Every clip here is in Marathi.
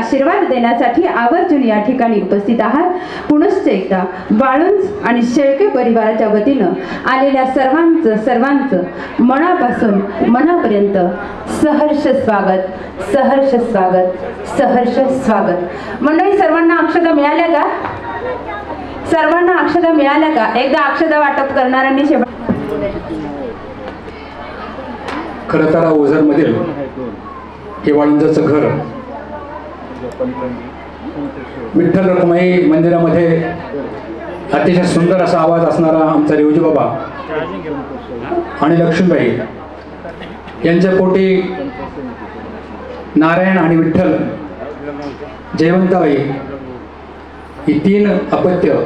आशीर्वाद देण्यासाठी आवर्जून या ठिकाणी उपस्थित आहात. पुनश्च एकदा वाळुंज आणि शेळके परिवाराच्या वतीनं आलेल्या सर्वांचं मनापासून मनापर्यंत सहर्ष स्वागत, सहर्ष स्वागत, सहर्ष स्वागत. मंडळी, सर्वांना अक्षता मिळाल्या का? सर्वांना अक्षता मिळाल्या का? एकदा अक्षता वाटप करणाऱ्यांनी खरं तर ओझरमधील हे वाळुंजाचं घर विठ्ठल रखुमाई मंदिरामध्ये अतिशय सुंदर असा आवाज असणारा आमचा रेवजी बाबा आणि लक्ष्मीबाई यांच्या पोटी नारायण आणि विठ्ठल, जयवंताबाई ही 3 अपत्य.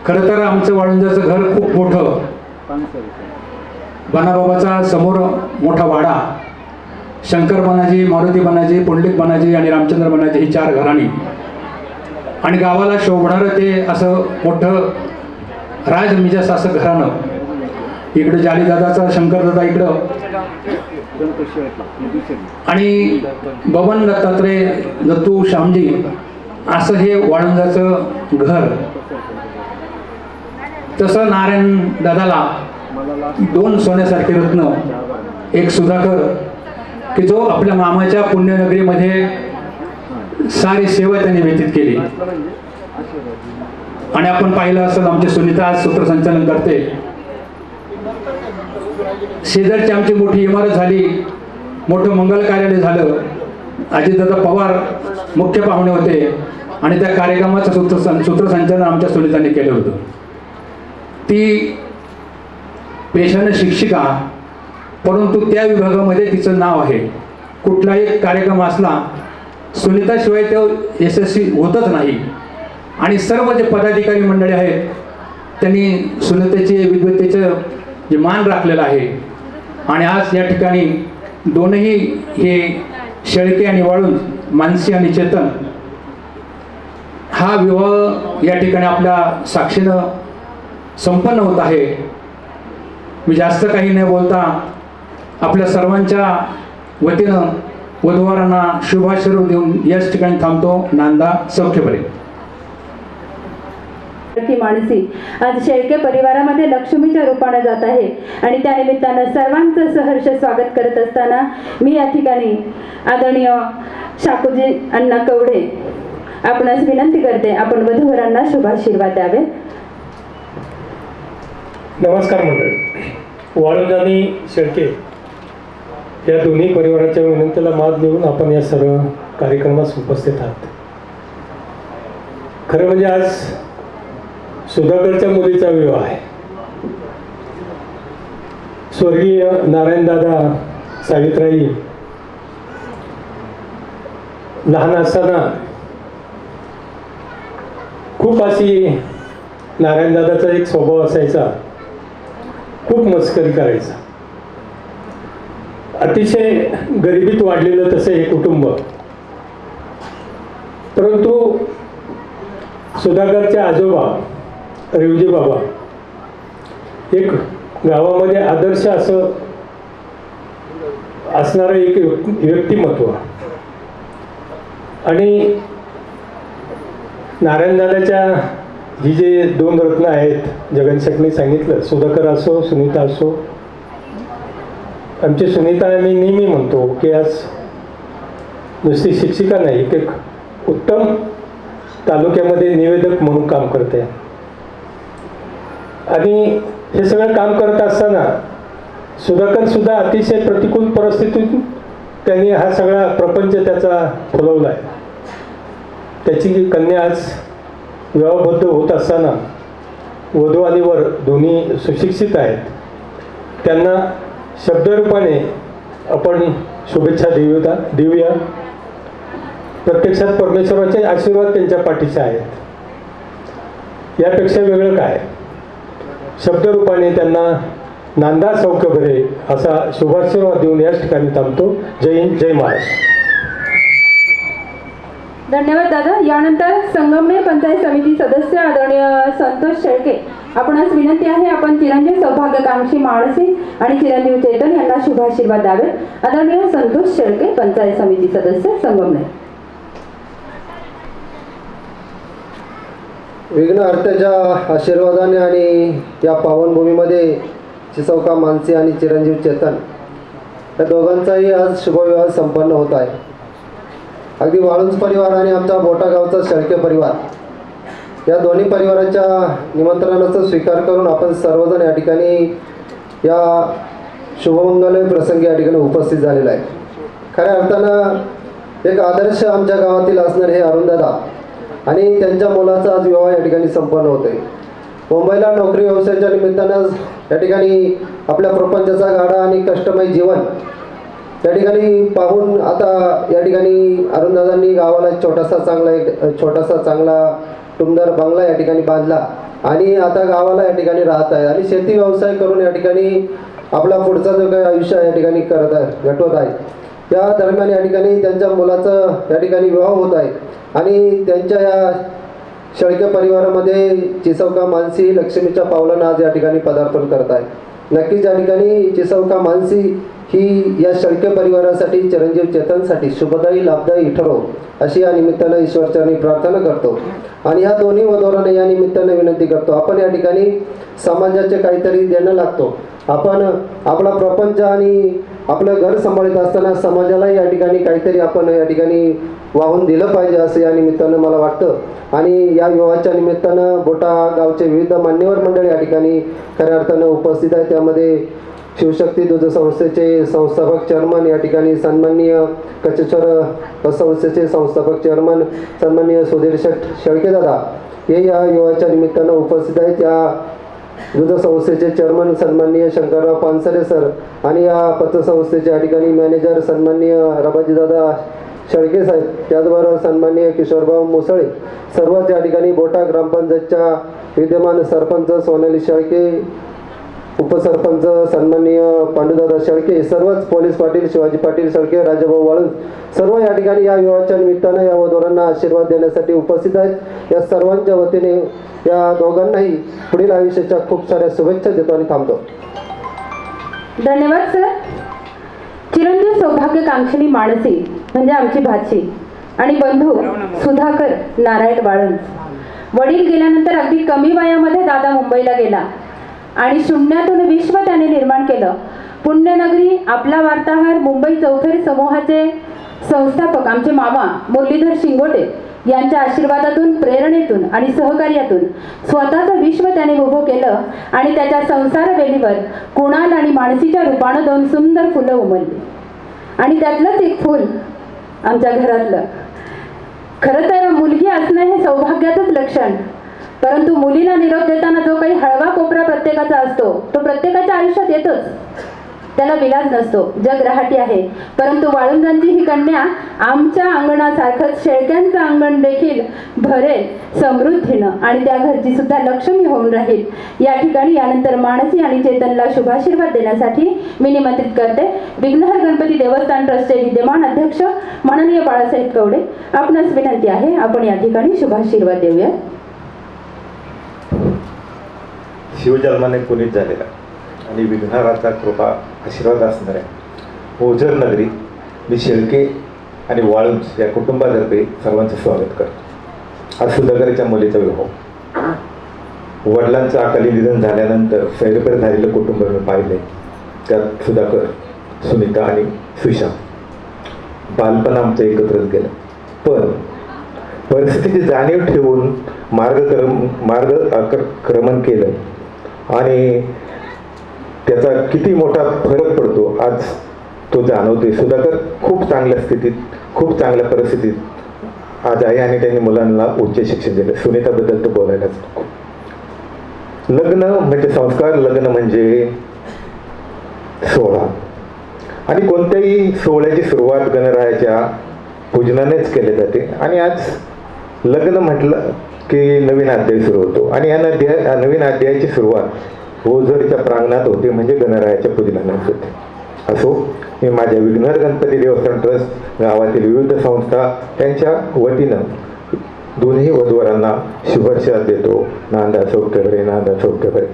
खरं तर आमचं वाळुंजाचं घर खूप मोठं. बनाबाबाचा समोर मोठा वाडा, शंकर बनाजी, मारुती बनाजी, पुंडलिक बनाजी आणि रामचंद्र बनाजी ही 4 घराणी आणि गावाला शोभणारं ते असं मोठं राजमिजास असं घराणं. इकडं जालीदादाचा शंकरदादा इकडं आणि बबन दत्तात्रय, दत्तू, श्यामजी असं हे वाळुंजाचं घर. तसं नारायण दादाला 2 सोन्यासारखे रत्न, एक सुधाकर की जो आपल्या मामाच्या पुण्यनगरीमध्ये सारी सेवा त्यांनी व्यतीत केली. आणि आपण पाहिलं असेल आमची सुनीता आज सूत्रसंचालन करते. शेजारची आमची मोठी इमारत झाली, मोठं मंगल कार्यालय झालं. अजितदादा पवार मुख्य पाहुणे होते आणि त्या कार्यक्रमाचं सूत्रसंचालन आमच्या सुनीताने केलं होतं. ती पेशाने शिक्षिका, परंतु त्या विभागामध्ये तिचं नाव आहे. कुठलाही कार्यक्रम असला सुनीताशिवाय तो यशस्वी होतच नाही. आणि सर्व जे पदाधिकारी मंडळी आहेत त्यांनी सुनीतेचे विद्वत्तेचं जे मान राखलेलं आहे. आणि आज या ठिकाणी दोनही हे शेळके आणि वाळुंज, मानसी आणि चेतन हा विवाह या ठिकाणी आपल्या साक्षीनं संपन्न होत आहे. मी जास्त काही न बोलता आपल्या सर्वांच्या वतीनं वधूवरांना शुभाशीर्वाद देऊन याच ठिकाणी थांबतो. नांदा सौख्यभरे. मानसी आज शेळके परिवारामध्ये लक्ष्मीच्या रूपाने जात आहे आणि त्या निमित्तानं सर्वांचं सहर्ष स्वागत करत असताना मी या ठिकाणी आदरणीय शाकूजी अण्णा कवडे आपणास विनंती करते, आपण वधूवरांना शुभाशीर्वाद द्यावे. नमस्कार मंडळी. वाळुंज आणि शेळके या दोन्ही परिवाराच्या विनंतीला मात देऊन आपण या सर्व कार्यक्रमात उपस्थित आहात. खरं म्हणजे आज सुधाकरच्या मुलीचा विवाह आहे. स्वर्गीय नारायणदादा, सावित्राई लहान असताना खूप अशी नारायणदादाचा एक स्वभाव असायचा, खूप मस्करी करायचा. अतिशय गरिबीत वाढलेलं तसं हे कुटुंब. परंतु सुधाकरचे आजोबा रेवजी बाबा एक गावामध्ये आदर्श असं असणारं एक व्यक्तिमत्व. आणि नारायणदादाच्या ही जे 2 रत्न आहेत, जगनशेठने सांगितलं, सुधाकर असो, सुनीता असो. आमची सुनीता आम्ही नेहमी म्हणतो की आज नुसती शिक्षिका नाही, एक उत्तम तालुक्यामध्ये निवेदक म्हणून काम करते. आणि हे सगळं काम करत असताना सुधाकर सुद्धा अतिशय प्रतिकूल परिस्थितीतून त्यांनी हा सगळा प्रपंच त्याचा फुलवला आहे. त्याची कन्या आज विवाहबद्ध होत असताना वधू आणि वर दोन्ही सुशिक्षित आहेत. त्यांना शब्दरूपाने आपण शुभेच्छा देऊया. प्रत्यक्षात परमेश्वराचे आशीर्वाद त्यांच्या पाठीचे आहेत. यापेक्षा वेगळं काय? शब्दरूपाने त्यांना नांदा सौख्यभरे असा शुभाशीर्वाद देऊन याच ठिकाणी थांबतो. जय हिंद, जय महाराष्ट्र. धन्यवाद दादा. यानंतर संगमनेर पंचायत समिती सदस्य आदरणीय संतोष शेळके, आपणास विनंती आहे आपण चिरंजीव सौभाग्यकांक्षी माणसे आणि चिरंजीव चेतन यांना शुभाशीर्वाद द्यावे. आदरणीय संतोष शेळके, पंचायत समिती सदस्य संगमनेर. विघ्नहर्त्याच्या आशीर्वादाने आणि या पावनभूमीमध्ये चिसौका मानसी आणि चिरंजीव चेतन या दोघांचाही आज शुभविवाह संपन्न होत आहे. अगदी वाळुंज परिवार आणि आमचा बोटा गावचा शेळके परिवार या दोन्ही परिवाराच्या निमंत्रणाचा स्वीकार करून आपण सर्वजण या ठिकाणी या शुभमंगल प्रसंगी या ठिकाणी उपस्थित झालेला आहे. खऱ्या अर्थानं एक आदर्श आमच्या गावातील असणारे हे अरुणदादा आणि त्यांच्या मुलाचा आज विवाह या ठिकाणी संपन्न होत आहे. मुंबईला नोकरी व्यवसायाच्या निमित्तानं या ठिकाणी आपल्या प्रपंचाचा गाडा आणि कष्टमय जीवन या ठिकाणी पाहून आता या ठिकाणी अरुणदादांनी गावाला छोटासा चांगला टुमदार बंगला या ठिकाणी बांधला आणि आता गावाला या ठिकाणी राहत आहे आणि शेती व्यवसाय करून या ठिकाणी आपला पुढचा जो काही आयुष्य या ठिकाणी घटवत आहे. या दरम्यान या ठिकाणी त्यांच्या मुलाचं या ठिकाणी विवाह होत आहे आणि त्यांच्या या शेळके परिवारामध्ये चिसौका मानसी लक्ष्मीच्या पावलानं आज या ठिकाणी पदार्पण करत आहे. नक्कीच या ठिकाणी चिसौका मानसी ही या शेळके परिवारासाठी चिरंजीव चेतनसाठी शुभदायी लाभदायी ठरो अशी या निमित्तानं ईश्वरचरणी प्रार्थना करतो. आणि ह्या दोन्ही वधूंना या निमित्तानं विनंती करतो, आपण या ठिकाणी समाजाचे काहीतरी देणं लागतो. आपण आपला प्रपंच आणि आपलं घर सांभाळत असताना समाजाला या ठिकाणी काहीतरी आपण या ठिकाणी वाहून दिलं पाहिजे असं या निमित्तानं मला वाटतं. आणि या विवाहाच्या निमित्तानं बोटा गावचे विविध मान्यवर मंडळी या ठिकाणी खऱ्या अर्थानं उपस्थित आहे. त्यामध्ये शिवशक्ती दूध संस्थेचे संस्थापक चेअरमन या ठिकाणी सन्माननीय कचेश्वर संस्थेचे संस्थापक चेअरमन सन्माननीय सुधीर शेठ शेळकेदादा हे या विवाहाच्या निमित्तानं उपस्थित आहेत. या दूध संस्थेचे चेअरमन सन्माननीय शंकरराव पानसरे सर आणि या पतसंस्थेचे या ठिकाणी मॅनेजर सन्माननीय रबाजीदादा शेळके साहेब, त्याचबरोबर सन्माननीय किशोरभाऊ मुसळे, सर्वच या ठिकाणी बोटा ग्रामपंचायतच्या विद्यमान सरपंच सोनाली शेळके, उपसरपंच सन्माननीय पांडुदादा शेळके, सर्वच पोलीस पाटील शिवाजी पाटील शेळके, राजाभाऊ वाळुंज सर्व या ठिकाणी या विवाहाच्या निमित्तानं या वधूंना आशीर्वाद देण्यासाठी उपस्थित आहेत. या सर्वांच्या वतीने या दोघांनाही पुढील आयुष्याच्या खूप साऱ्या शुभेच्छा देतो आणि थांबतो. धन्यवाद सर. चिरंजीव सौभाग्यकांक्षिणी माणसी म्हणजे आमची भाची आणि बंधू सुधाकर नारायण वाळुंज. वडील गेल्यानंतर अगदी कमी वयामध्ये दादा मुंबईला गेला आणि शून्यातून विश्व त्याने निर्माण केलं. पुण्यनगरी आपला वार्ताहर मुंबई चौफेर समूहाचे संस्थापक आमचे मामा मुरलीधर शिंगोटे यांच्या आशीर्वादातून, प्रेरणेतून आणि सहकार्यातून स्वतःचं विश्व त्याने उभं केलं आणि त्याच्या संसार वेलीवर कुणाल आणि मानसीच्या रूपानं 2 सुंदर फुलं उमलली. आणि त्यातलंच एक फूल आमच्या घरातलं. खरं तर मुलगी असणं हे सौभाग्याचंच लक्षण, परंतु मुलीला निरोप देताना जो काही हळवा कोपरा प्रत्येकाचा असतो तो प्रत्येकाच्या आयुष्यात येतोच, त्याला विलाज नसतो. जग रहाटी आहे, परंतु वाळुंजांची ही कन्या आमच्या अंगणासारखंच शेळक्यांचं अंगण देखील भरेल समृद्धीनं आणि त्या घरची सुद्धा लक्ष्मी होऊन राहील. या ठिकाणी यानंतर मानसी आणि चेतनला शुभाशीर्वाद देण्यासाठी मी निमंत्रित करते विघ्नहर गणपती देवस्थान ट्रस्टचे विद्यमान अध्यक्ष माननीय बाळासाहेब कवडे. आपणास विनंती आहे आपण या ठिकाणी शुभाशीर्वाद देऊया. शिवजन्माने पुनीत झालेला आणि विघ्नहराचा कृपा आशीर्वाद असणाऱ्या ओझर नगरी मी शेळके आणि वाळुंज या कुटुंबातर्फे सर्वांचं स्वागत करतो. आज सुधाकरच्या मुलीचा विवाह. वडिलांचं अकाली निधन झाल्यानंतर सैरपेर झालेलं कुटुंब मी पाहिले. त्यात सुधाकर, सुनीता आणि सुशा. बालपण आमचं एकत्रच गेलं, पण परिस्थितीची जाणीव ठेवून मार्गक्रमण केलं आणि त्याचा किती मोठा फरक पडतो आज तो जाणवते. सुधाकर खूप चांगल्या स्थितीत, खूप चांगल्या परिस्थितीत आज आहे आणि त्यांनी मुलांना उच्च शिक्षण दिलं. सुनीताबद्दल तो बोलायलाच नको. लग्न म्हणजे संस्कार, लग्न म्हणजे सोहळा आणि कोणत्याही सोहळ्याची सुरुवात गणरायाच्या पूजनानेच केली जाते. आणि आज लग्न म्हटलं की नवीन अध्याय सुरू होतो आणि या नवीन अध्यायाची सुरुवात ओझरच्या प्रांगणात होते, म्हणजे गणरायाच्या पूजनानेच होते. असो, मी माझ्या विघ्नहर गणपती देवस्थान ट्रस्ट, गावातील विविध संस्था यांच्या वतीनं दोन्ही वधूवरांना शुभेच्छा देतो. नांदा सौख्य भरे, नांदा सौख्य भरे.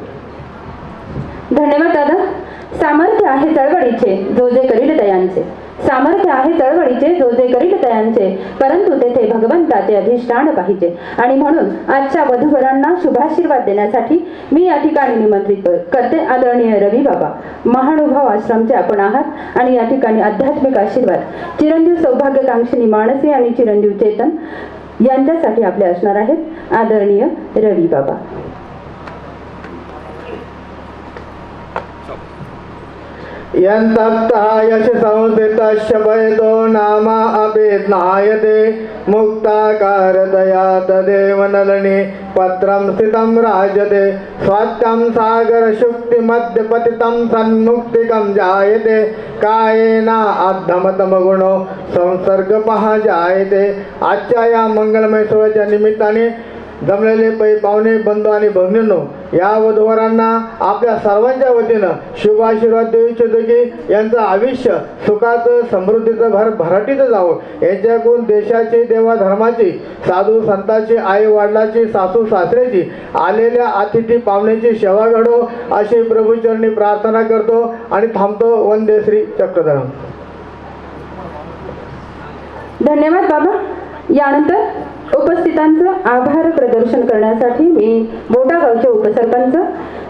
धन्यवाद दादा. सामर्थ्य आहे चळवळीचे जो जे करील तयांचे, सामर्थ्य आहे चळवळीचे जो जे करील तयांचे, परंतु तेथे भगवंताचे अधिष्ठान पाहिजे. आणि म्हणून आजच्या वधूवरांना शुभाशीर्वाद देण्यासाठी मी या ठिकाणी निमंत्रित करते आदरणीय रवी बाबा, महानुभाव आश्रमचे आपण आहात. आणि या ठिकाणी आध्यात्मिक आशीर्वाद चिरंजीव सौभाग्यकांक्षिणी मानसी आणि चिरंजीव चेतन यांच्यासाठी आपले असणार आहेत. आदरणीय रवी बाबा. यश संस्थित शबैदो नामा अभिज्ञायते मुक्ताकार दया तदेव नलने पत्रं स्थितं राजते स्वात्यं सागर शुक्ति मध्य पतितं सन्मुक्तिकं जायते कायेन अद्धमतम गुणो संसर्गपः जायते. आजच्या या मंगलमय सोहळ्याच्या निमित्ताने जमलेले पै पाहुणे बंधू आणि भगिनींनो, या वधूवरांना आपल्या सर्वांच्या वतीनं शुभाशीर्वाद देऊ इच्छितो की यांचं आयुष्य सुखाचं समृद्धीचं भराटीचं जावं. यांच्याकडून देशाची, देवाधर्माची, साधू संतांची, आई वडिलाची, सासू सासऱ्याची, आलेल्या अतिथी पाहुण्याची सेवा घडो अशी प्रभूचरणी प्रार्थना करतो आणि थांबतो. वंदे श्री चक्रधरम. धन्यवाद बाबा. यानंतर उपस्थितांचं आभार प्रदर्शन करण्यासाठी मी बोटा गावचे उपसरपंच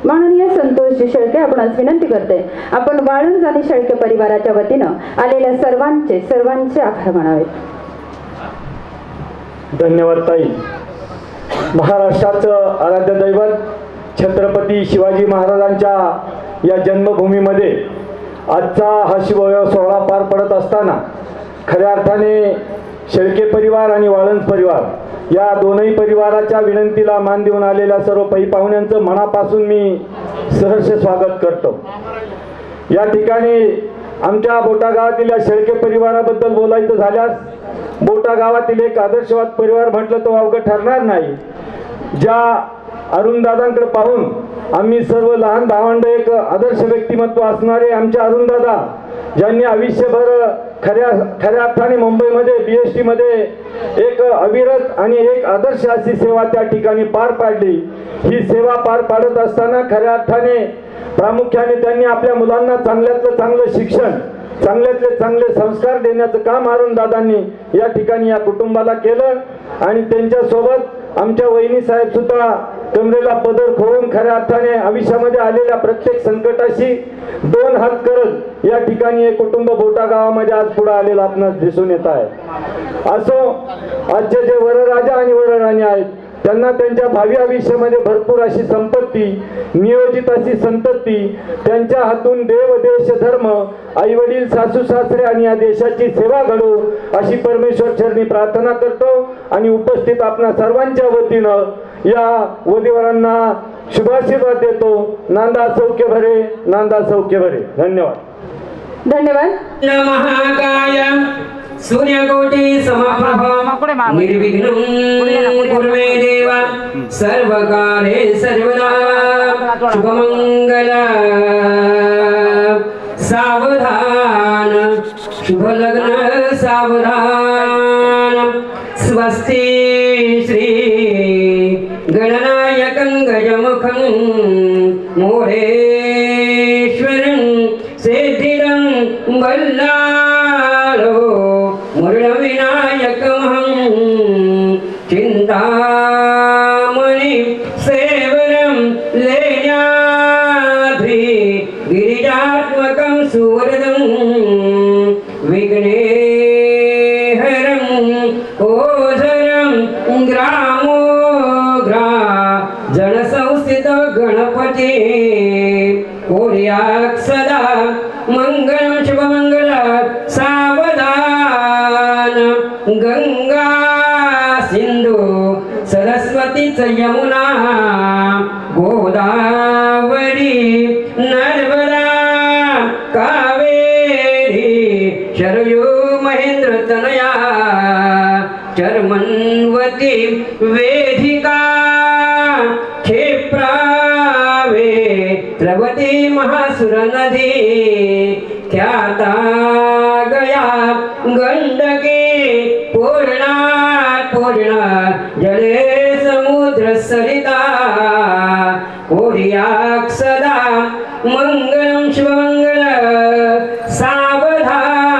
माननीय संतोषजी शेळके आपणास विनंती करते, आपण वाळुंज आणि शेळके परिवाराच्या वतीनं आलेल्या सर्वांचे आभार मानावेत. धन्यवाद ताई. महाराष्ट्राचं आराध्य दैवत छत्रपती शिवाजी महाराजांच्या या जन्मभूमीमध्ये आजचा हा शिवविवाह सोहळा पार पडत असताना खऱ्या अर्थाने शेळके परिवार आणि वाळंज परिवार या दोनही परिवाराच्या विनंतीला मान देऊन आलेल्या सर्व पै पाहुण्यांचं मनापासून मी सहर्ष स्वागत करतो. या ठिकाणी आमच्या बोटा गावातील या शेळके परिवाराबद्दल बोलायचं झाल्यास बोटा गावातील एक आदर्शवाद परिवार म्हटलं तो अवघड ठरणार नाही. ज्या अरुणदादांकडे पाहून आम्ही सर्व लहान भावंड एक आदर्श व्यक्तिमत्व असणारे आमचे अरुणदादा, ज्यांनी आयुष्यभर खऱ्या अर्थाने मुंबईमध्ये BST मध्ये एक अविरत आणि एक आदर्श अशी सेवा त्या ठिकाणी पार पाडली. ही सेवा पार पाडत असताना खऱ्या अर्थाने प्रामुख्याने त्यांनी आपल्या मुलांना चांगल्यातलं चांगलं शिक्षण, चांगल्यातले चांगले संस्कार देण्याचं काम अरुणदादांनी या ठिकाणी या कुटुंबाला केलं. आणि त्यांच्यासोबत आमच्या वहिनी साहेब सुद्धा कमरेला पदर खोवून खऱ्या अर्थाने आयुष्यामध्ये आलेल्या प्रत्येक संकटाशी दोन हात करत या ठिकाणी हे कुटुंब बोटा गावामध्ये आज पुढे आलेलं आपणास दिसून येत आहे. असो, आजचे जे वरराजा आणि वरराणी आहेत त्यांना त्यांच्या भावी आयुष्यामध्ये भरपूर अशी संपत्ती, नियोजित अशी संतती, त्यांच्या हातून देव, देश, धर्म, आई वडील, सासू सासरे आणि या देशाची सेवा घडो अशी परमेश्वर चरणी प्रार्थना करतो. आणि उपस्थित आपणा सर्वांच्या वतीनं या वधूवरांना शुभाशीर्वाद देतो. नांदा सौख्य भरे, नांदा सौख्य भरे. धन्यवाद. धन्यवाद. महाकाय सूर्यकोटि समप्रभा निर्विघ्नं कुरु मे देवा सर्वकार्ये सर्वदा शुभमंगल सावधान शुभलग्न सावधान स्वस्ति श्री गणनायकं गजमुखं मोरेश्वरं सिद्धिदं बल्लालो मुरविनायकमहं चिन्तामणि सेवनं लेण्याद्रि गिरिजात्मकं सुवरदं विघ्नेहरं ओझरं ग्रामोग्रा जनसंस्थित गणपती कोर्याक् सदा मंगलं शुभमंगल सावधान गंगा सिंधु सरस्वती च यमुना गोदावरी नर्मदा कावेरी शरयू महेंद्र तनया चर्मन्वती वेदिका क्षिप्रावे द्रवती महासुर नदी ख्याता गया गंडकी पूर्णा पूर्ण जले समुद्र सरिता कोरियाक सदा मंगलम शुभमंगल सावधान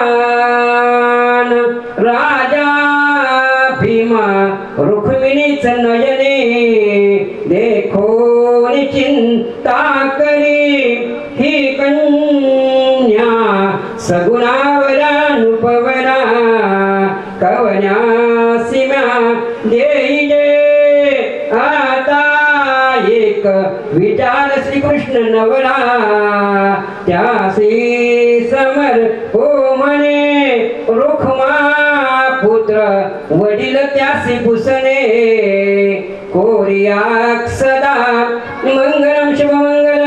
राजा भीमा रुक्मिणीच नयने देखो चिंता करी ही कन्या सगुणावरानुपवना कवन्या सीम्या देईले आता एक विचार श्रीकृष्ण नवरा त्यासी समर हो म्हणे रुक्मा पुत्र वडील त्यासी पुसणे कोरियाक सदा मंगलम शुभमंगल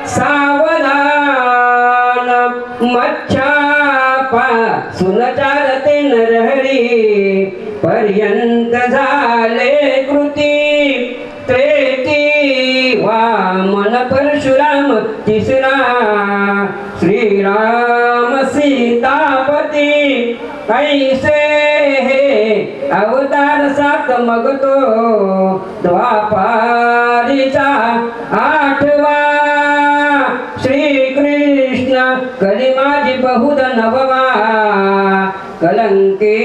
सावधान मच्छापा सुनचारते नरहरी पर्यंत झाले कृती त्रेती वामन परशुराम तिसरा श्रीराम सीतापती ऐसे हे अवतार सात मगतो द्वापारीचा आठवा श्रीकृष्ण कली माझी बहुध नववा कलंके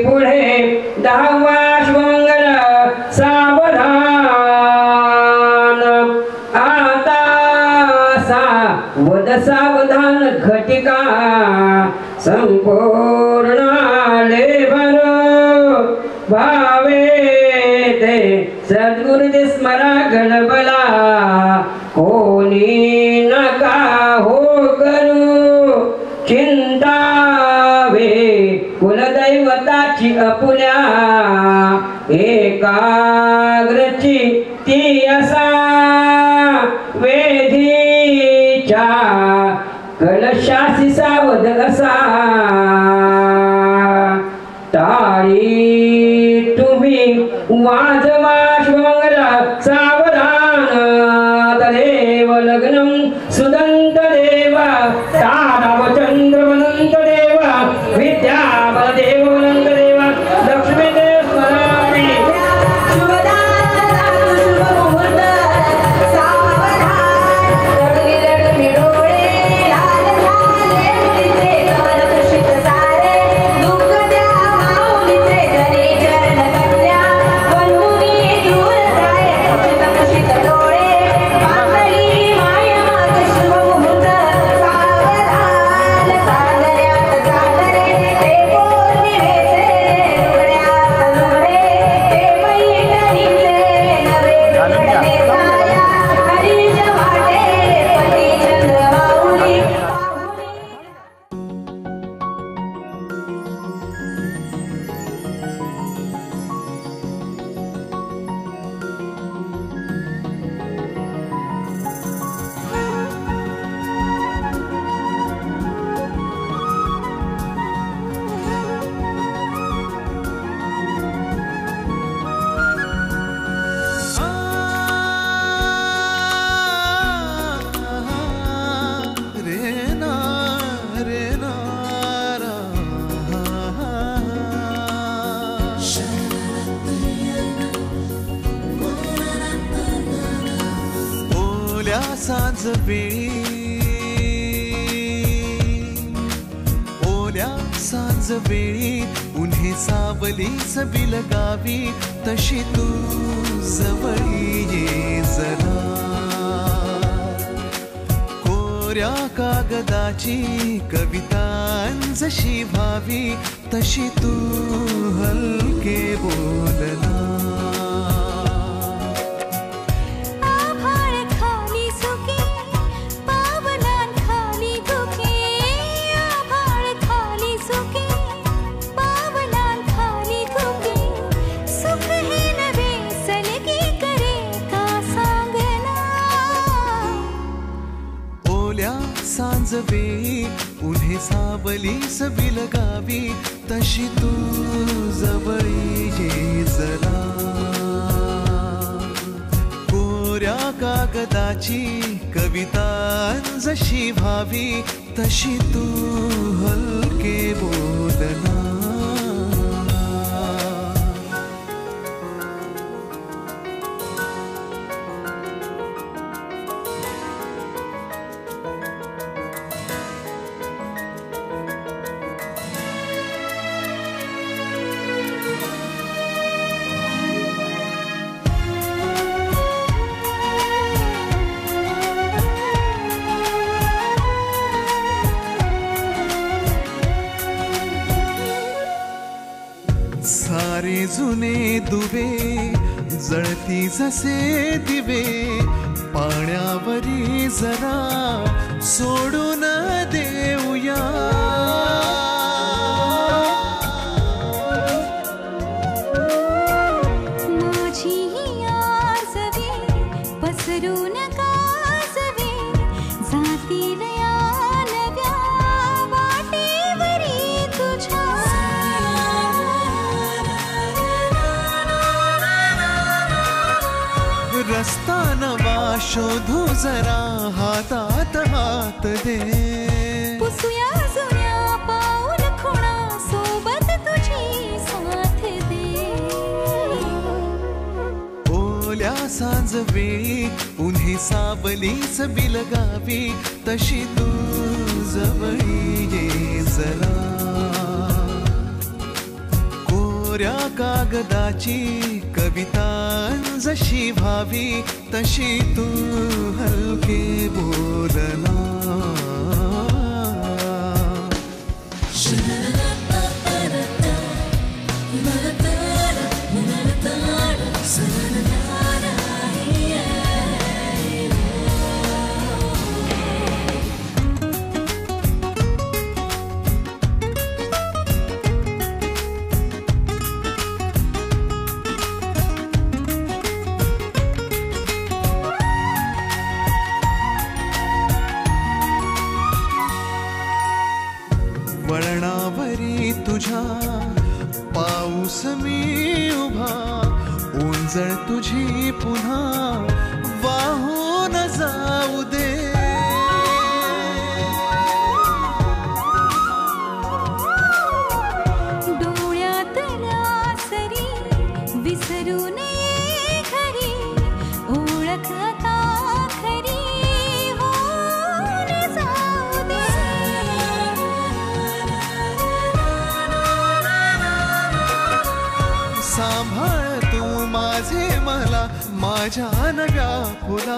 पुढे दहावा शुभमंगल सावधान आता वद सावधान घटिका संपूर्ण लेभरो भावे ते सद्गुरुजी स्मरा गणबला कोणी नका हो करू चिंता वे कुलदैवताची अपुल्या एकाग्रची ती असा वेधीच्या कलशासी सावध असा टाळी तुम्ही वाजवा शुभमंगला सावधान तदेव लग्नम सुदंत देवा ताराव चंद्रवनंत देवा विद्याबल देव अनंत देवा लक्ष्मी देव स्मरामि सांज वेळी ओल्या सांज वेळी उन्हे सावलीच बिलगावी तशी तू जवळी ये जरा कोऱ्या कागदाची कवितांजशी भावी तशी तू हलके बोलना सांज वेळी उन्हे सावलीच बिलगावी तशी तू जवळी ये जरा कोऱ्या कागदाची कविता जशी व्हावी तशी तू हलके बोलना. सारे जुने दुवे जळती जसे दिवे पाण्यावरी जरा सोडून देऊया. माझी आसवे पसरून कासवे जातील या नव्या वाटेवरी तुझ्या. रस्ता नवा शोधू जरा हातात हात दे. पुसूया जुन्या पाऊल खुणा सोबत तुझी साथ दे. ओल्या सांज वेळी उन्ही सावलीच बिलगावी तशी तू जवळी ये जरा. कोऱ्या कागदाची कविता जशी व्हावी तशी तू हलके बोलना. वळणावरी तुझ्या पाऊस मी उभा ओंजळ तुझी पुन्हा वाहून जाऊ दे. डोळ्यातल्या सरी विसरू नये खरी ओळख आता खरी होऊन जाऊ दे. सांभाळ तू माझे मला माझ्या नव्या फुला.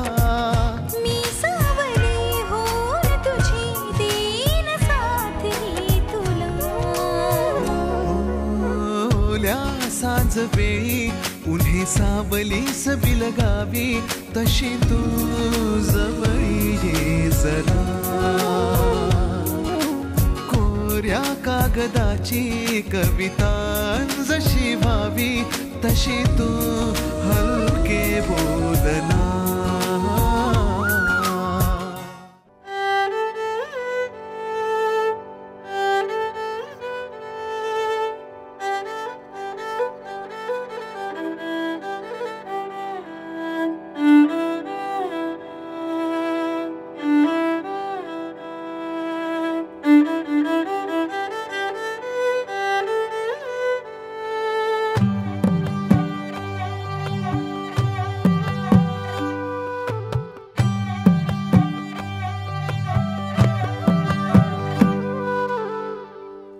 मी सावली होऊन तुझी देईन साथ ही तुला. ओल्या सांज वेळी उन्ही सावलीस बिलगावी तशी तू जवळी ये जरा. कोऱ्या कागदाची कविता जशी व्हावी तशी तू हलके बोलना.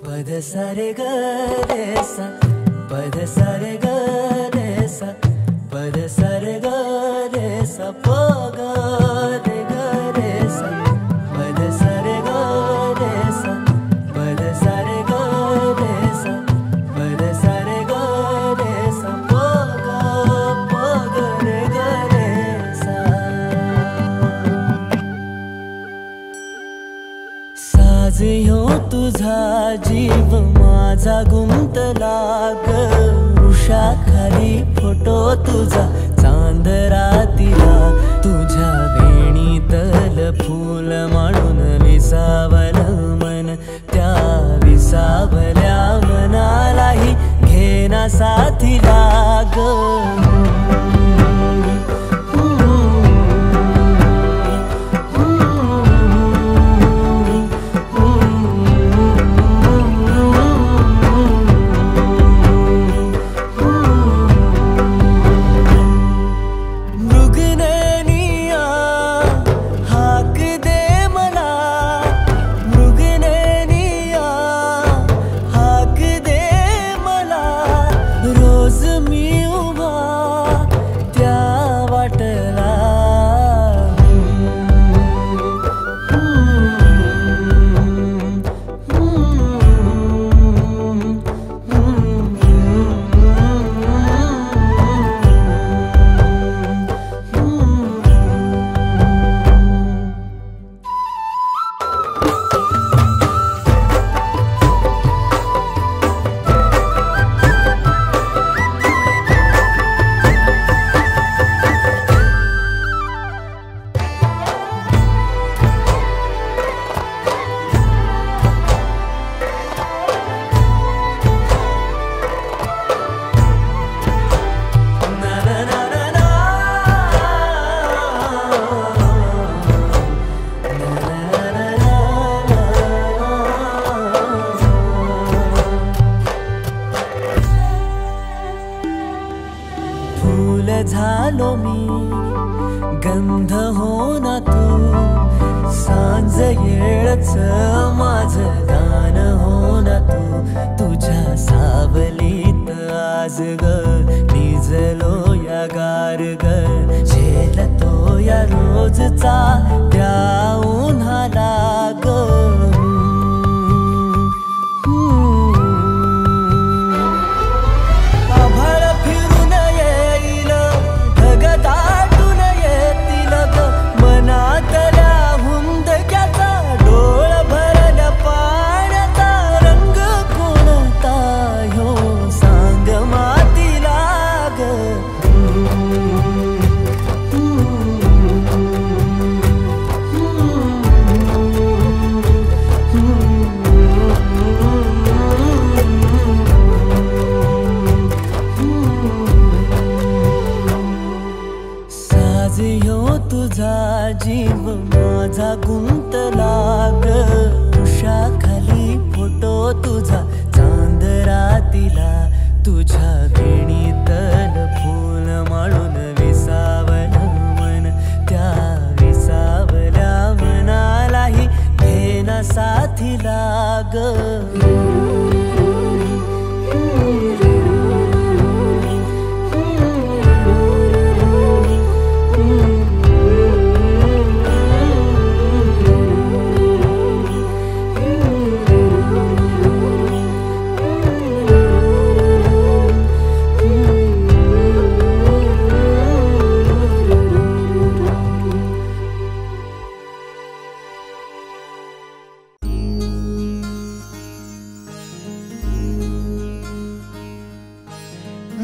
पद सारे ग रे सा पद सारे ग रे सा पद सारे ग रे सा प ग रे सा पद सारे ग रे सा पद सारे ग रे सा पद सारे ग रे सा प ग रे सा. साज ह्यो तुझा जीव माझा गुंतला ग. वृषाखाली फोटो तुझा चांद रातीला तुझ्या वेणीतल फूल म्हणून विसावल मन. त्या विसावल्या मनालाही घेना साथीला ग. ना तू, सांज येळच माझं गाण हो ना तू. तुझ्या सावलीत आज ग निजलो या गार ग, झेलतो या रोजचा त्या उन्हाला ग. आभाळ फिरून येईल ढग दाटून येतील ग, मनातल्या हुंदक्याचा डोळ भरल्या पाण्याचा रंग कोणता ह्यो सांग मातीला ग. साज ह्यो तुझा जीव माझा गुंतला ग, उषाखाली फोटो तुझा चांद रातीला. तुझ्या वेणीतल फूल माळून विसावलं मन, त्या विसावल्या मनालाही घेना साथीला ग.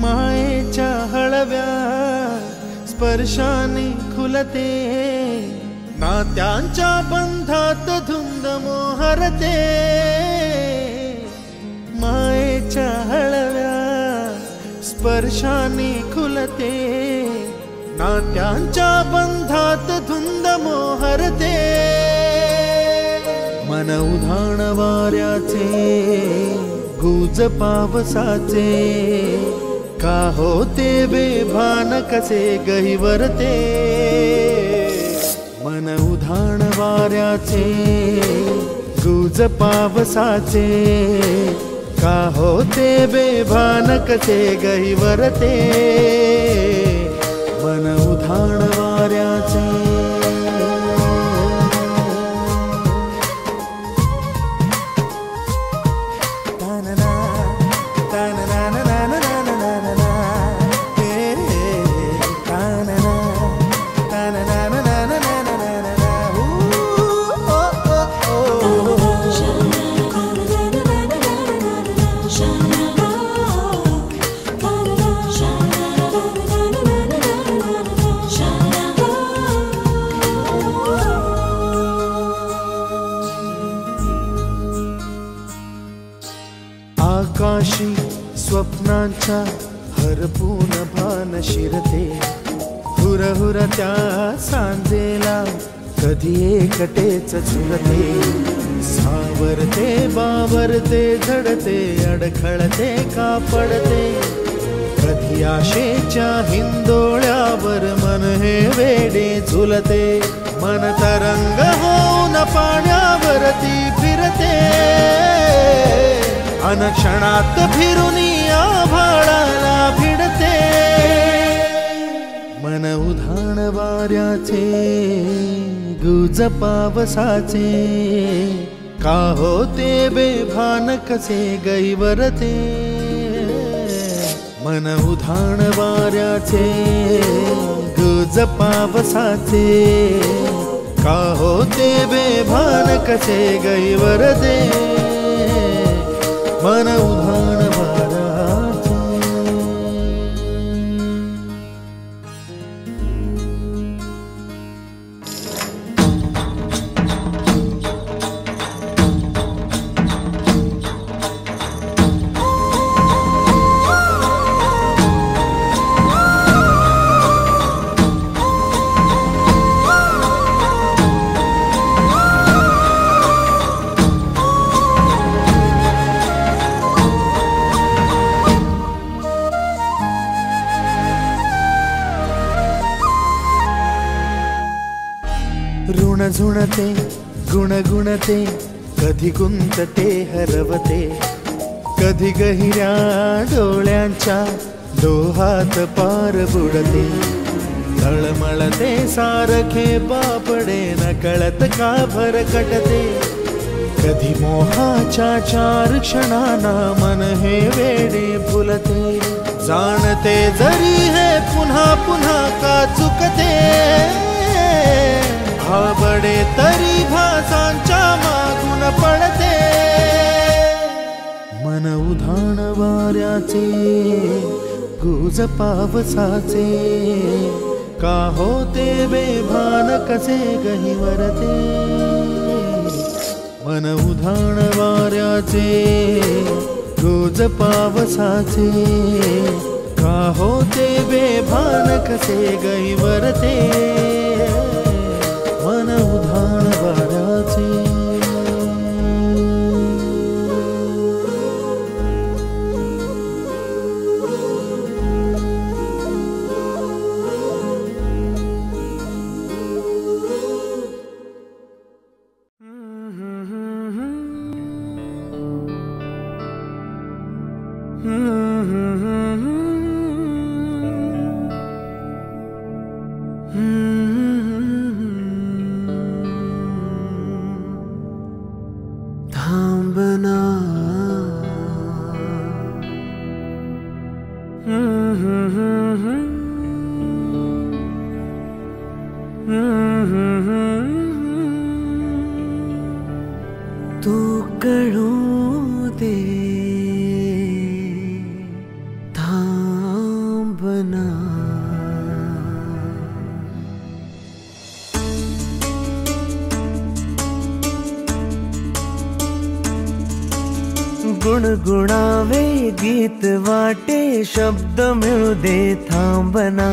मायेच्या हळव्या स्पर्शाने खुलते, नात्यांच्या बंधात धुंद मोहरते. मायेच्या हळव्या स्पर्शाने खुलते, नात्यांच्या बंधात धुंद मोहरते. मन उधाण वाऱ्याचे गुज पावसाचे, का होते बेभान कसे गहिवरते. मन उधाण वाऱ्याचे गुज पावसाचे, का होते बेभान कसे गहिवरते. मन उधाण वाऱ्याचे आकाशी स्वप्नांच्या हरपून भान शिरते, हुरहुर त्या सांजेला कधी एकटेच झुरते. सावरते बावरते झडते अडखळते का पडते, कधी आशेच्या हिंदोळ्यावर मन हे वेडे झुलते. मन तरंग होऊन पाण्यावरती फिरते, अनक्षणात फिरून आभाळाला भिडते. मन उधाण वाऱ्याचे गुज पावसाचे, का होते बेभान कसे गैवरते. मन उधाण वाऱ्याचे गुज पावसाचे, का होते बेभान कसे गैवरते. मन उधाण वाऱ्याचे. ऋण झुणते गुणगुणते कधी गुंतते हरवते कधी गहिऱ्या डोळ्यांच्या डोहात पार बुडते तळमळते सारखे बापडे न कळत का भरकटते कधी मोहाच्या 4 क्षणांना मन हे वेडे फुलते जाणते जरी हे पुन्हा पुन्हा का चुकते आवडे तरी भासांच्या मागून पडते मन उधाण वाऱ्याचे गुज पावसाचे का होते बेभान कसे गहिवरते मन उधाण वाऱ्याचे गुज पावसाचे का होते बेभान कसे गहिवरते मन उधाण वाऱ्याचे थांबना तू कळू दे थांबना गुणगुणावे गीत वाटे शब्द मिळू दे थांबना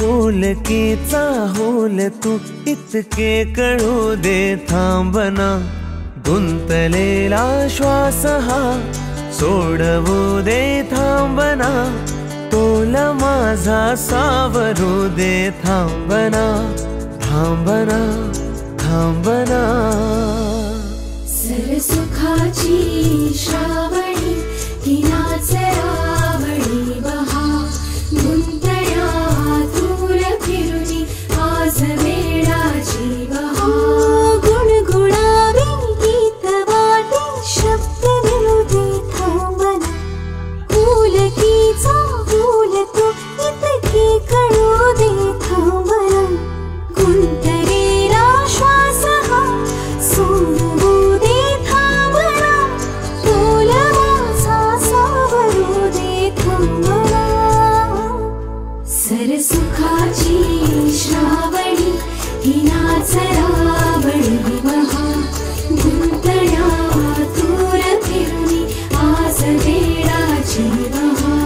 होलकीचा होल तू इतके कळू दे थांबना गुंतलेला श्वास हा सोडवू दे थांबना तोला माझा सावरू दे थांबना थांबना थांबना सरसुखाची श्रावणी हिनाच रावणी बहा गुंतण्या दूर फिरुनी आज वेळाची बहा गुणगुणावे गीत वाटे शब्द मिळू दे थांबना फुलकीचा फूल तू इतके कळू दे थांबना गुंतलेला श्वास हा सोडवू दे थांबना तोला माझा सावरू दे थांबना सरसुखाची श्रावणी हिनाच रावणी बहा गुंतण्या दूर फिरुनी आज वेळाची बहा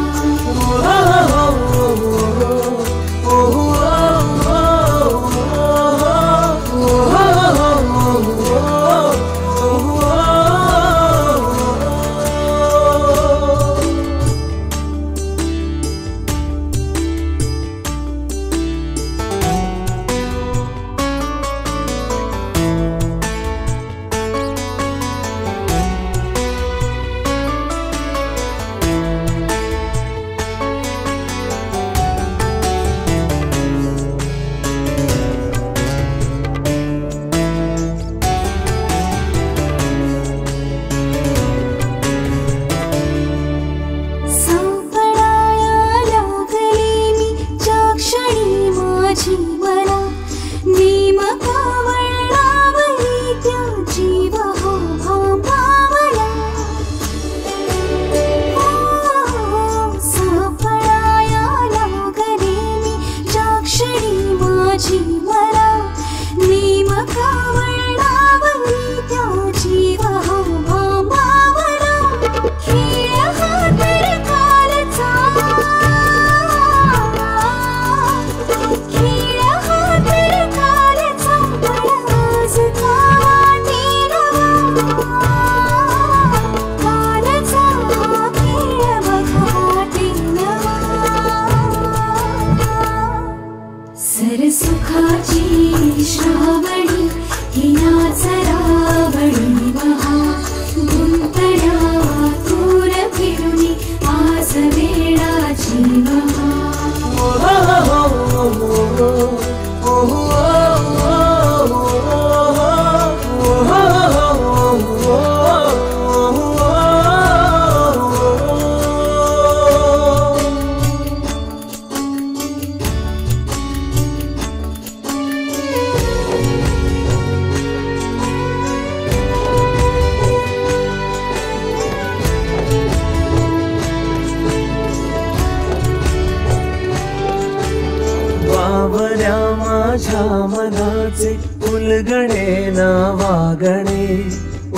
मनाचे उलगडे ना वागणे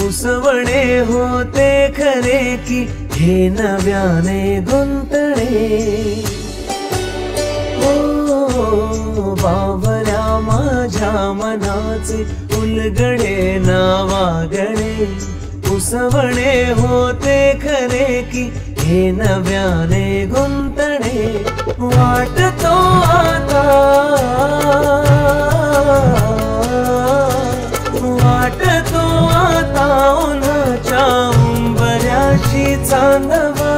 उसवणे होते खरे की हे नव्याने गुंतणे बावल्या माझ्या मनाचे उलगडे ना वागणे उसवणे होते खरे की हे नव्याने गुंतणे वाटतो आता उन्हाच्या उंबऱ्याशी चांदवा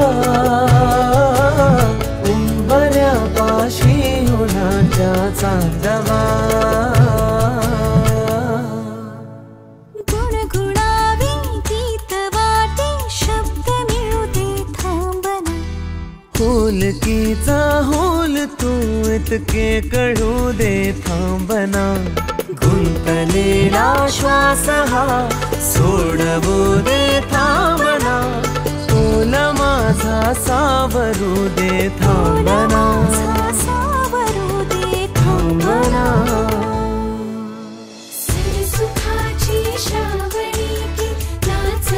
उंबऱ्यापाशी उन्हाच्या चांदवा गुणगुणावी गीत वाटे शब्द मिळू दे थांबना होलकीचा होल तू इतके कळू दे थांबना गुंतलेला श्वास हा सोडवू दे थांबना तोल माझा सावरू दे थांबना सावरू दे थांबना सुखाची श्रावणी की नाच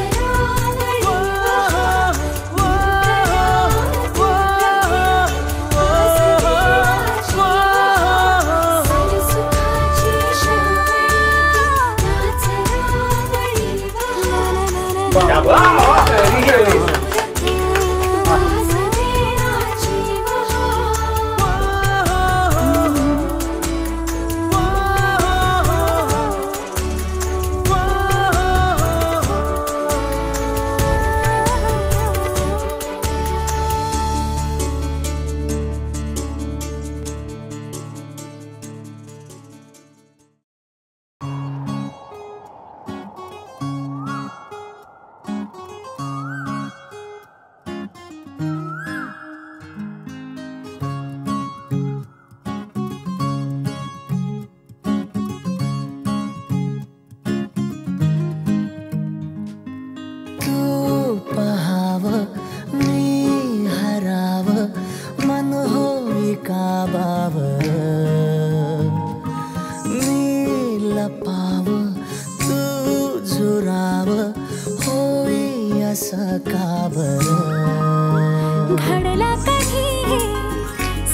घडला कधी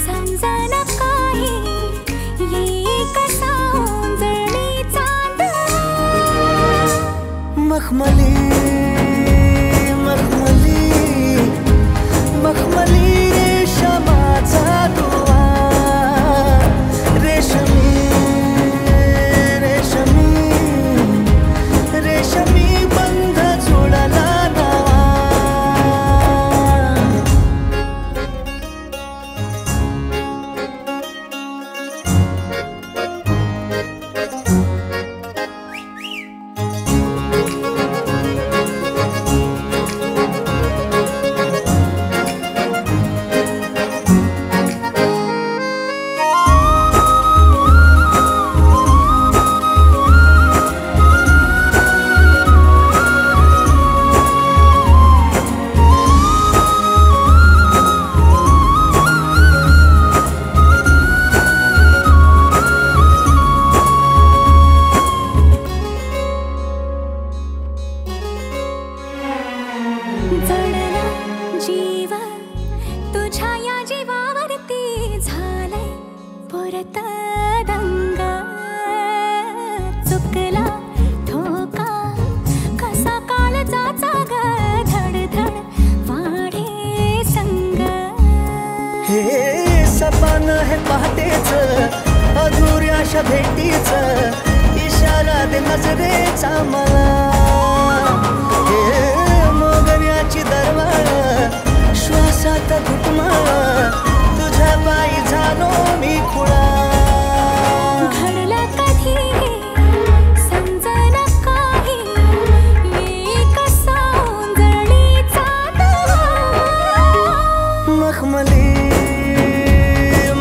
समजना काही ये कसा जळली चांद मखमली मखमली मखमली रेशमाचा दुवा रेशमी रेशमी रेशमी बंध जोडला अधुऱ्याशा भेटीच इशारा दे नजरेचा मला हे मोगऱ्याची दरवाळ श्वासात घुटमाळ तुझ्या पायी झालो मी खुळा घडला कधी समजना काही ये कसा जळली चांद मखमली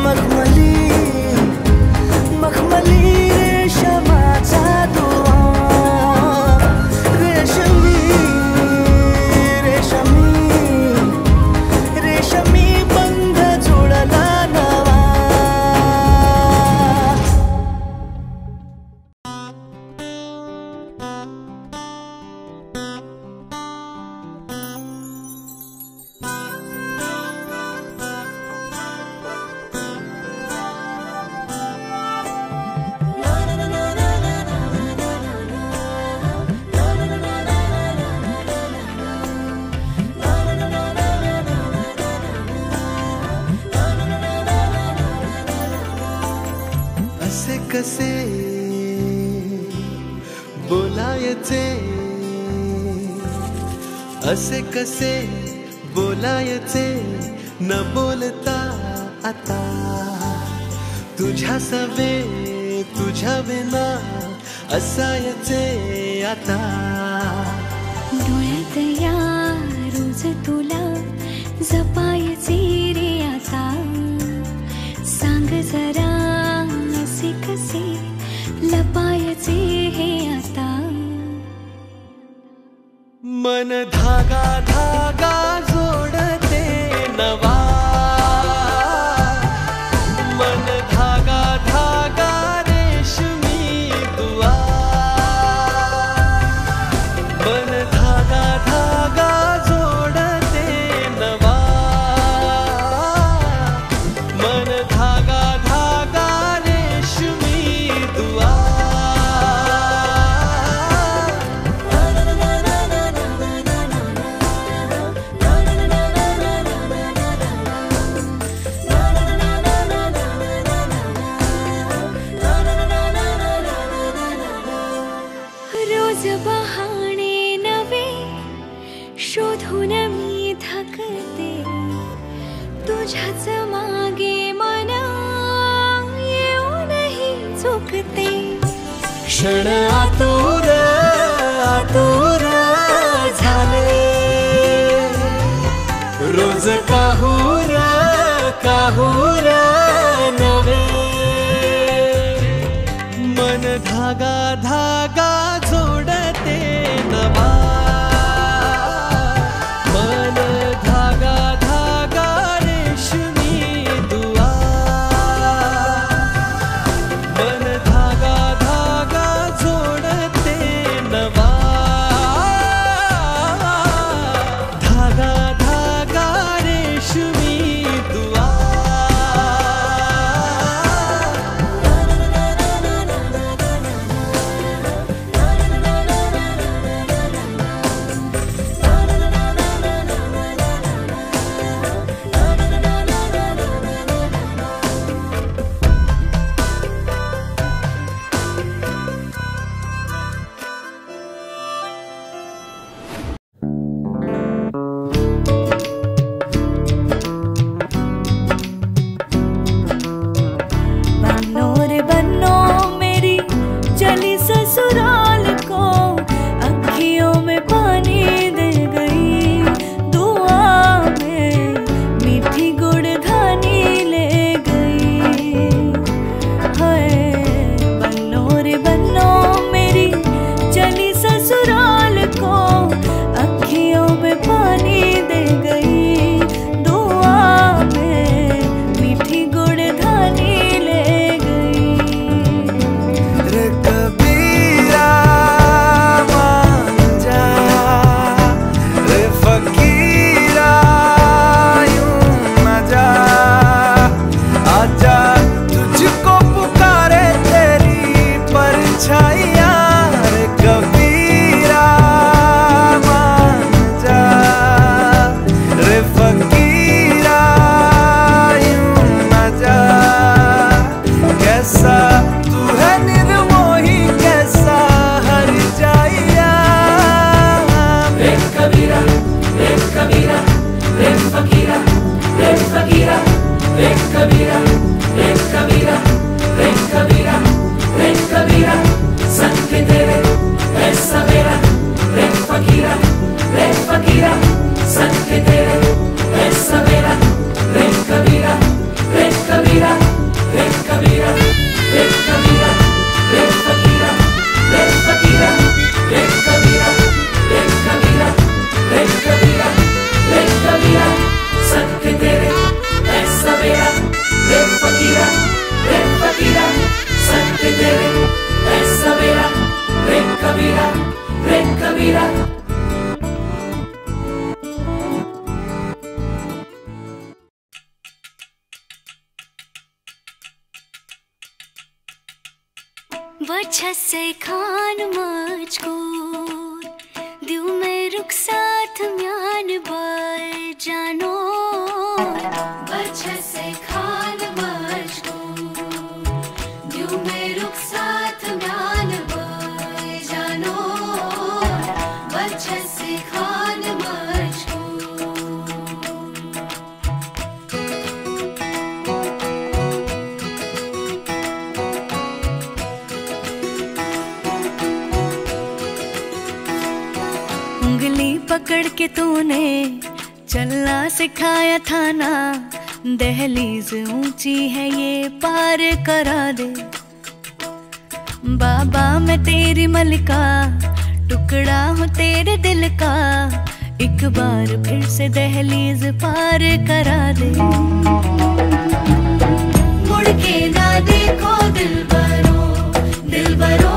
मखमली मखमली रेशम बोलायचे असे कसे बोलायचे न बोलता आता तुझ्या सवे तुझ्या विना असायचे आता डोळ्यात या रोज तुला जपायचे रे आता सांग जरा असे कसे लपायचे हे आता मन धागा धागा जोडते नवा मन धागा धागा रेशमी दुआ मन धागा धागा जोडते नवा मन धागा धागा रेशमी दुआ रोज बहाणे नवे शोधून मी थकते तुझ्याच मागे मन येऊनही चुकते क्षण आतुर आतुर झाले रोज काहूर काहूर नवे मन धागा धागा जोडते नवा मन धागा धागा रेशमी दुआ मन धागा धागा जोडते नवा धागा धागा रेशमी दुआ बन्नो रे बन्नो मेरी चली ससुराल को अखियों में पानी दे गई दुआ में मीठी गुड़घानी ले गई हाय बन्नो रे बन्नो मेरी चली ससुराल को अखियों में पानी दे गई दुआ में मीठी गुड़घानी ले गई रे कबीरा मान जा रे फकीरा यूं न जा आजा तुझको पुकारे तेरी परछाइयाँ रे कबीरा मान जा रे फकीरा यूं न जा कैसा तू है निर्मोही कैसा हर जाइया रे कबीरा रे कबीरा रे फकीरा रे फकीरा रे कबीरा रे कबीरा रे कबीरा रे कबीरा संग तेरे ऐसा मेरा रे फकीरा संग तेरे ऐसा मेरा रे कबीरा रे कबीरा रे कबीरा रे कबीरा रे फकीरा रे फकीरा रे कबीरा रे कबीरा रे कबीरा रे कबीरा संग तेरे ऐसा मेरा रे फकीरा संग तेरे ऐसा मेरा रे कबीरा रे कबीरा वजह से खान मजकूर दिल में रुखसात म्यान बाय जानो वजह से खान मजकूर दिल में रुखसात म्यान बाय जानो उंगली पकड़ के तूने चलना सिखाया था ना, दहलीज ऊंची है ये पार करा दे। बाबा मैं तेरी मलिका, टुकड़ा हूँ तेरे दिल का, एक बार फिर से दहलीज पार करा दे। मुड़ के ना देखो दिलबरो, दिलबरो,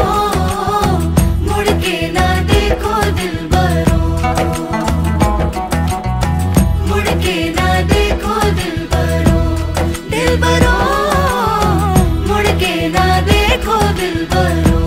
मुड़ के ना देखो दिलबरो, मुड़ के ना देखो दिलबरो, दिलबरो, मुड़ के ना देखो दिलबरो।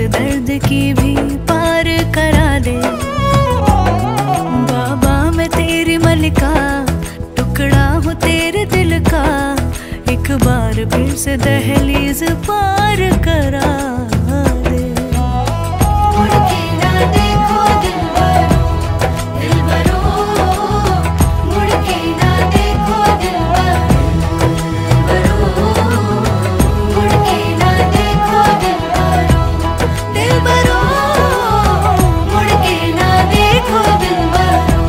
दर्द की भी पार करा दे। बाबा मैं तेरी मलिका, टुकड़ा हूँ तेरे दिल का, एक बार फिर से दहलीज पार करा दे। मुड़ के ना देखो दिलबरो, दिलबरो, मुड़ के ना देखो दिलबरो, मुड़ के ना देखो दिलबरो, दिलबरो, मुड़ के ना देखो दिलबरो।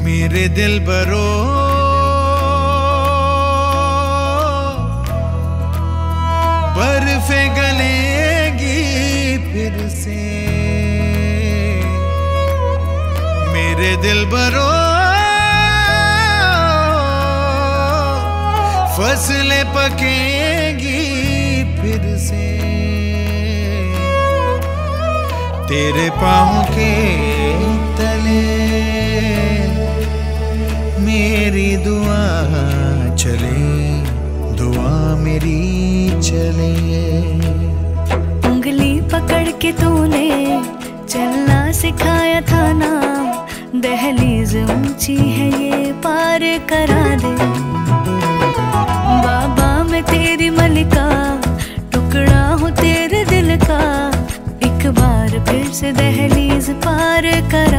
मेरे दिलबरो बर्फे गलेगी फिर से, मेरे दिलबरो फसलें पकेगी फिर से, तेरे पाँव के तले मेरी दुआ चले, दुआ मेरी चले। उंगली पकड़ के तूने चलना सिखाया था ना, दहलीज ऊंची है ये पार करा दे। बाबा मैं तेरी मलिका, टुकड़ा हूँ तेरे दिल का, एक बार फिर से दहलीज पार करा